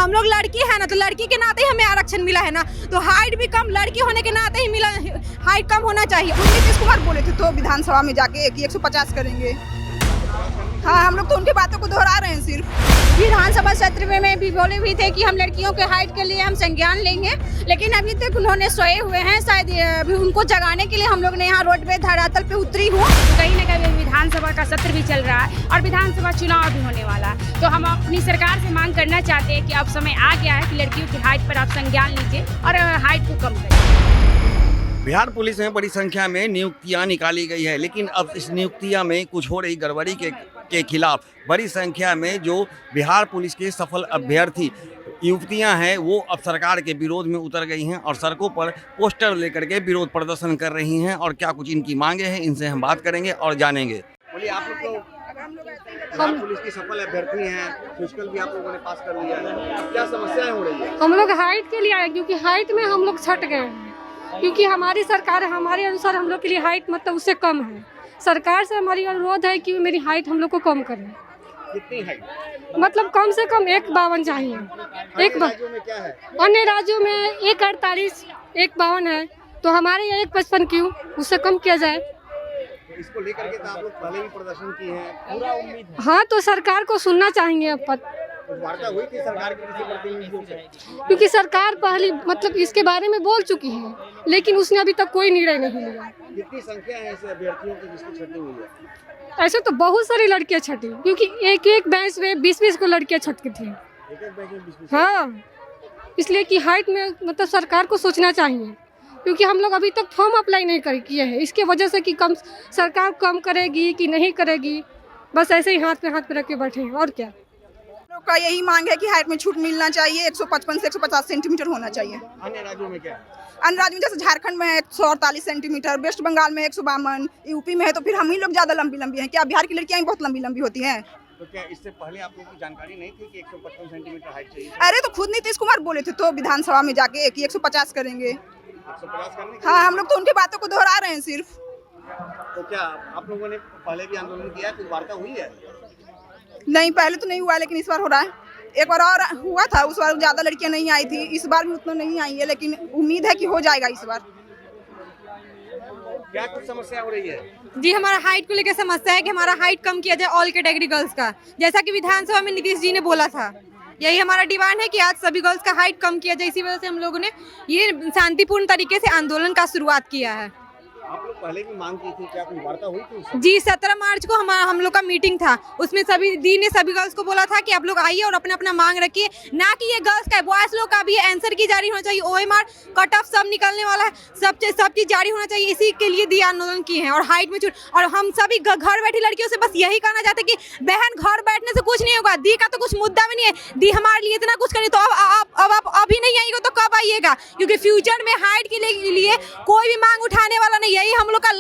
हम लोग लड़की है ना, तो लड़की के नाते ही हमें आरक्षण मिला है ना, तो हाइट भी कम लड़की होने के नाते ही मिला, हाइट कम होना चाहिए। नीतीश कुमार बोले थे तो विधानसभा में जाके कि 150 करेंगे। हाँ, हम लोग तो उनकी बातों को दोहरा रहे हैं सिर्फ। विधानसभा सत्र में भी बोले भी थे कि हम लड़कियों के हाइट के लिए हम संज्ञान लेंगे, लेकिन अभी तक उन्होंने सोए हुए हैं। शायद अभी उनको जगाने के लिए हम लोग ने यहाँ रोड पे धरातल पे उतरी हूँ। कहीं न कहीं विधानसभा का सत्र भी चल रहा है और विधानसभा चुनाव भी होने वाला है, तो हम अपनी सरकार से मांग करना चाहते हैं कि अब समय आ गया है कि लड़कियों की हाइट पर आप संज्ञान लीजिए और हाइट को कम करिए। बिहार पुलिस में बड़ी संख्या में नियुक्तियां निकाली गई है, लेकिन अब इस नियुक्तियां में कुछ हो रही गड़बड़ी के खिलाफ बड़ी संख्या में जो बिहार पुलिस के सफल अभ्यर्थी युवतियां हैं वो अब सरकार के विरोध में उतर गई हैं और सड़कों पर पोस्टर लेकर के विरोध प्रदर्शन कर रही हैं। और क्या कुछ इनकी मांगे हैं, इनसे हम बात करेंगे और जानेंगे। बोलिए, आप लोग तो बिहार पुलिस की सफल अभ्यर्थी हैं, फिजिकल भी आप लोगों ने पास कर लिया है, क्या समस्याएं हो रही है? हम लोग हाइट के लिए आए क्योंकि हाइट में हम लोग छट गए हैं, क्योंकि हमारी सरकार हमारे अनुसार हम लोग के लिए हाइट मतलब उससे कम है। सरकार से हमारी अनुरोध है कि मेरी हाइट हम लोग को कम करें। कितनी हाइट? मतलब कम से कम 152 चाहिए। राज्यों में क्या है? अन्य राज्यों में 148, 152 है, तो हमारे यहाँ 155 क्यों, उससे कम किया जाए। तो इसको लेकर के तो आप लोग पहले भी प्रदर्शन किए हैं, पूरा उम्मीद है। हाँ, तो सरकार को सुनना चाहिए अब वार्ता हुई थी सरकार के किसी प्रतिनिधियों से? क्योंकि सरकार पहले मतलब इसके बारे में बोल चुकी है, लेकिन उसने अभी तक कोई निर्णय नहीं लिया। कितनी संख्या है ऐसे अभ्यर्थियों की जिसकी छठी हुई है? ऐसे तो बहुत सारी लड़कियां छठी, क्योंकि एक एक बेंच में 20-20 को लड़कियां छटकी थी। एक बेंच में 20-20? हाँ, इसलिए कि हाइट में मतलब सरकार को सोचना चाहिए, क्योंकि हम लोग अभी तक फॉर्म अप्लाई नहीं किए हैं। इसके वजह से कि कम सरकार कम करेगी कि नहीं करेगी, बस ऐसे ही हाथ पे रख के बैठे हैं। और क्या लोग का यही मांग है कि हाइट में छूट मिलना चाहिए, 155 से 150 सेंटीमीटर होना चाहिए। अन्य राज्यों में क्या है? अन्य राज्यों में जैसे झारखंड में है 148 सेंटीमीटर, वेस्ट बंगाल में 152, यूपी में है, तो फिर हम ही लोग ज्यादा लंबी हैं। क्या बिहार की लड़कियां बहुत लंबी होती हैं? तो क्या इससे पहले आप लोगों को जानकारी नहीं थी कि 155 सेंटीमीटर हाइट चाहिए? अरे तो खुद नीतीश कुमार बोले थे तो विधानसभा में जाके कि 150 करेंगे। 150 करने? हाँ, हम लोग तो उनकी बातों को दोहरा रहे हैं सिर्फ। तो क्या आप लोगों ने पहले भी आंदोलन किया, कोई वार्ता हुई है? नहीं, पहले तो नहीं हुआ, लेकिन इस बार हो रहा है। एक बार और हुआ था, उस बार ज्यादा लड़कियां नहीं आई थी, इस बार भी उतना नहीं आई है, लेकिन उम्मीद है कि हो जाएगा इस बार। क्या कुछ समस्या हो रही है? जी, हमारा हाइट को लेकर समस्या है कि हमारा हाइट कम किया जाए ऑल कैटेगरी गर्ल्स का, जैसा कि विधानसभा में नीतीश जी ने बोला था। यही हमारा डिमांड है कि आज सभी गर्ल्स का हाइट कम किया जाए। इसी वजह से हम लोगों ने ये शांतिपूर्ण तरीके से आंदोलन का शुरुआत किया है। आप लोग पहले भी मांग की थी, क्या कोई वार्ता हुई थी? जी, 17 मार्च को हम लोग का मीटिंग था, उसमें सभी दी ने सभी गर्ल्स को बोला था कि आप लोग आइए और अपना अपना मांग रखिए, ना कि ये गर्ल्स का, बॉयज लोग का भी आंसर की जारी होना चाहिए। OMR कट ऑफ सब निकलने वाला है, सब चीज जारी होना चाहिए। इसी के लिए दी आंदोलन किए हैं और हाइट में छूट। और हम सभी घर बैठी लड़कियों से बस यही कहना चाहते हैं कि बहन, घर बैठने से कुछ नहीं होगा। दी का तो कुछ मुद्दा भी नहीं है, दी हमारे लिए इतना कुछ करे, तो अब आप अभी नहीं आइएगा तो कब आइएगा? क्योंकि फ्यूचर में हाइट के लिए कोई भी मांग उठाने वाला नहीं। यही हम लोग का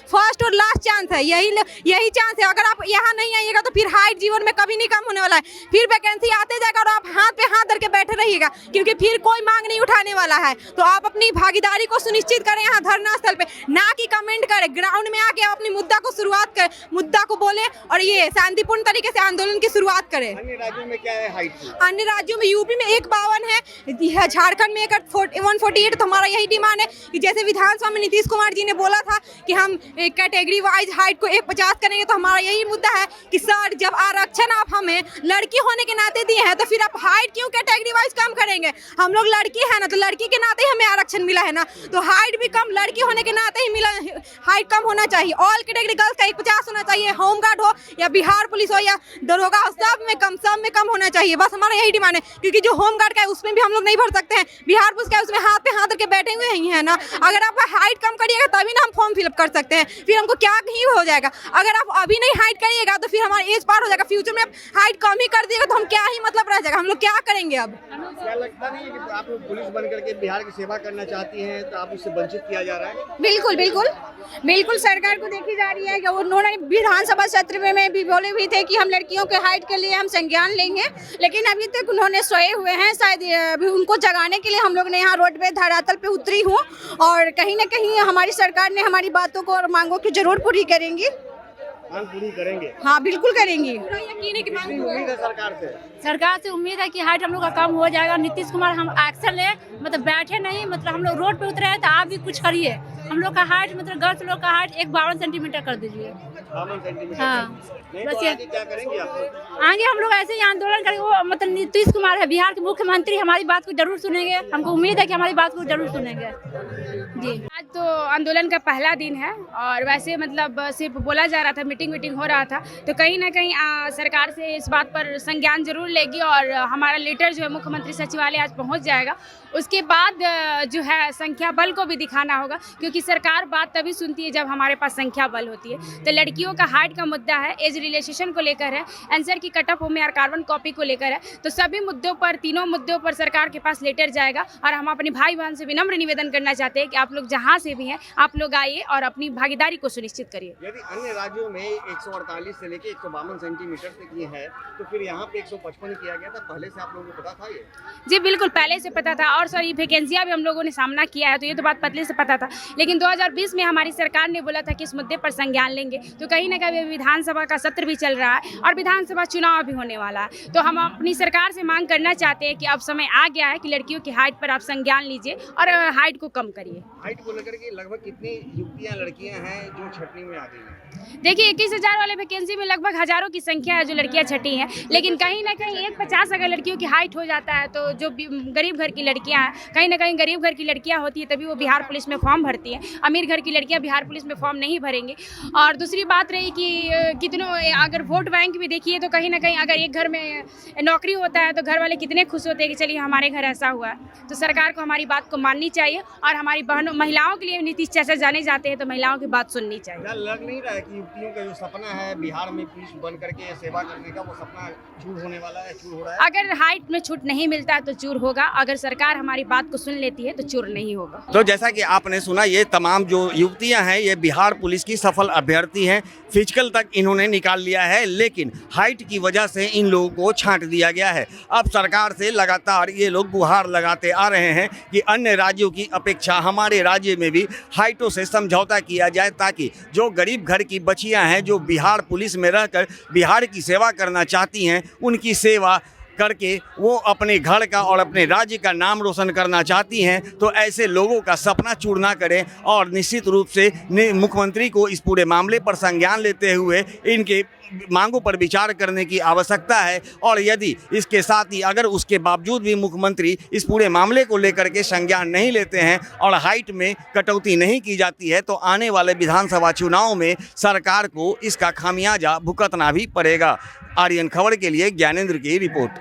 फर्स्ट और लास्ट चांस है, यही चांस है। अगर आप यहाँ नहीं आइएगा तो फिर हाइट जीवन में कभी नहीं कम होने वाला है। फिर वैकेंसी आते जाएगा और आप हाथ पे हाथ धर के बैठे रहिएगा, क्योंकि फिर कोई मांग नहीं उठाने वाला है। तो आप अपनी भागीदारी को सुनिश्चित करें यहाँ धरना स्थल पे, ना कि कमेंट करें। ग्राउंड में आके अपनी मुद्दा को शुरुआत करें, मुद्दा को बोले और ये शांतिपूर्ण तरीके से आंदोलन की शुरुआत करें। अन्य राज्यों में क्या है हाइट? अन्य राज्यों में यूपी में 152 है, झारखंड में 148। तो हमारा यही डिमांड है कि जैसे विधानसभा में नीतीश कुमार जी ने बोला था कि हम कैटेगरी वाइज हाइट को 150 करेंगे, तो हमारा यही मुद्दा है कि सर, जब आरक्षण आप हमें लड़की होने के नाते दिए हैं, तो फिर आप हाइट क्यों कैटेगरी वाइज कम करेंगे? हम लोग लड़की है ना, तो लड़की के नाते ही हमें आरक्षण मिला है ना, तो हाइट भी कम लड़की होने के नाते ही मिला, हाइट कम होना चाहिए। ऑल कैटेगरी गर्ल्स का 150 होना चाहिए, होमगार्ड हो या बिहार पुलिस हो या दरोगा हो, सब में कम होना चाहिए। बस हमारा यही डिमांड है, क्योंकि जो होमगार्ड का है उसमें भी हम लोग नहीं भर सकते हैं, बिहार पुलिस का है उसमें हाथ पे हाथ रख के बैठे हुए ही है ना। अगर आप हाइट कम करिएगा तभी ना हम फॉर्म फिलअप कर सकते हैं, फिर हमको क्या ही हो जाएगा। अगर आप अभी नहीं हाइट करिएगा तो फिर हमारा एज पार हो जाएगा। फ्यूचर में आप हाइट कम ही कर दिएगा तो हम क्या ही मतलब रह जाएगा, हम लोग क्या करेंगे? अब क्या लगता नहीं है कि आप लोग पुलिस बन करके बिहार की सेवा करना चाहती हैं, तो आप उससे वंचित किया जा रहा है? बिल्कुल सरकार को देखी जा रही है कि उन्होंने विधानसभा सत्र में भी बोले भी थे कि हम लड़कियों के हाइट के लिए हम संज्ञान लेंगे, लेकिन अभी तक उन्होंने सोए हुए हैं। शायद अभी उनको जगाने के लिए हम लोग ने यहाँ रोड पे धरातल पे उतरी हूँ, और कहीं ना कहीं हमारी सरकार ने हमारी बातों को और मांगों की जरूर पूरी करेंगी। मांग पूरी करेंगे? हाँ, बिल्कुल करेंगी। पूरा यकीन है कि मांग उम्मीद है सरकार से। सरकार से उम्मीद है कि हाइट हम लोग का कम हो जाएगा। नीतीश कुमार हम एक्शन ले, मतलब बैठे नहीं, मतलब हम लोग रोड पे उतरे हैं तो आप भी कुछ करिए। हम लोग का हाइट मतलब गर्ल्स लोग का हाइट 52 सेंटीमीटर कर दीजिए। 52 सेंटीमीटर। हाँ नहीं बस तो ये आगे क्या करेंगे आप लोग? आगे हम लोग ऐसे ही आंदोलन करेंगे। वो मतलब नीतीश कुमार है बिहार के मुख्यमंत्री, हमारी बात को जरूर सुनेंगे। हमको उम्मीद है कि हमारी बात को जरूर सुनेंगे जी। आज तो आंदोलन का पहला दिन है और वैसे मतलब सिर्फ बोला जा रहा था, मीटिंग हो रहा था, तो कहीं ना कहीं सरकार से इस बात पर संज्ञान जरूर लेगी और हमारा लेटर जो है मुख्यमंत्री सचिवालय आज पहुंच जाएगा। उसके बाद जो है संख्या बल को भी दिखाना होगा, क्योंकि सरकार बात तभी सुनती है जब हमारे पास संख्या बल होती है। तो लड़कियों का हाइट का मुद्दा है, एज रिलेशेशन को लेकर है, आंसर की कट ऑफ और कार्बन कॉपी को लेकर है। तो सभी मुद्दों पर, तीनों मुद्दों पर सरकार के पास लेटर जाएगा और हम अपने भाई बहन से विनम्र निवेदन करना चाहते हैं कि आप लोग जहाँ से भी हैं आप लोग आइए और अपनी भागीदारी को सुनिश्चित करिए। यदि अन्य राज्यों में 148 से लेके 152 सेंटीमीटर तक ये है, तो फिर यहाँ पे 155 किया गया था। पहले से आप लोगों को पता था ये? जी बिल्कुल, पहले से पता था और सर वैकेंसियाँ भी हम लोगों ने सामना किया है, तो ये तो बात पहले से पता था। लेकिन 2020 में हमारी सरकार ने बोला था कि इस मुद्दे पर संज्ञान लेंगे। तो कहीं ना कहीं विधानसभा का सत्र भी चल रहा है और विधानसभा चुनाव भी होने वाला है। तो हम अपनी सरकार से मांग करना चाहते हैं कि अब समय आ गया है कि लड़कियों की हाइट पर आप संज्ञान लीजिए और हाइट को कम करिए। हाइट को लेकर के लगभग कितनी युवतियाँ लड़कियाँ हैं जो छटनी में आ गई हैं? देखिए 21,000 वाले वैकेंसी में लगभग हज़ारों की संख्या है जो लड़कियां छठी हैं। लेकिन कहीं ना कहीं 150 अगर लड़कियों की हाइट हो जाता है तो जो गरीब घर की लड़कियां हैं, कहीं ना कहीं गरीब घर की लड़कियां होती हैं तभी वो बिहार पुलिस में फॉर्म भरती हैं। अमीर घर की लड़कियां बिहार पुलिस में फॉर्म नहीं भरेंगे। और दूसरी बात रही कि कितनों अगर वोट बैंक भी देखिए तो कहीं ना कहीं अगर एक घर में नौकरी होता है तो घर वाले कितने खुश होते हैं कि चलिए हमारे घर ऐसा हुआ है। तो सरकार को हमारी बात को माननी चाहिए और हमारी बहनों महिलाओं के लिए नीतीश चाचा जाने जाते हैं तो महिलाओं की बात सुननी चाहिए। क्या लग नहीं रहा है कि युवतियों का जो सपना है बिहार में पुलिस बन करके सेवा करने का, वो सपना चूर होने वाला है, चूर हो रहा है? अगर हाइट में छूट नहीं मिलता है तो चूर होगा, अगर सरकार हमारी बात को सुन लेती है तो चूर नहीं होगा। तो जैसा कि आपने सुना, ये तमाम जो युवतियां हैं ये बिहार पुलिस की सफल अभ्यर्थी हैं। फिजिकल तक इन्होंने निकाल लिया है, लेकिन हाइट की वजह से इन लोगों को छांट दिया गया है। अब सरकार से लगातार ये लोग गुहार लगाते आ रहे हैं कि अन्य राज्यों की अपेक्षा हमारे राज्य में भी हाइटों से समझौता किया जाए, ताकि जो गरीब घर की बच्चियां हैं जो बिहार पुलिस में रहकर बिहार की सेवा करना चाहती हैं, उनकी सेवा करके वो अपने घर का और अपने राज्य का नाम रोशन करना चाहती हैं, तो ऐसे लोगों का सपना चूर ना करें। और निश्चित रूप से मुख्यमंत्री को इस पूरे मामले पर संज्ञान लेते हुए इनके मांगों पर विचार करने की आवश्यकता है। और यदि इसके साथ ही अगर उसके बावजूद भी मुख्यमंत्री इस पूरे मामले को लेकर के संज्ञान नहीं लेते हैं और हाइट में कटौती नहीं की जाती है, तो आने वाले विधानसभा चुनाव में सरकार को इसका खामियाजा भुगतना भी पड़ेगा। आर्यन खबर के लिए ज्ञानेंद्र की रिपोर्ट।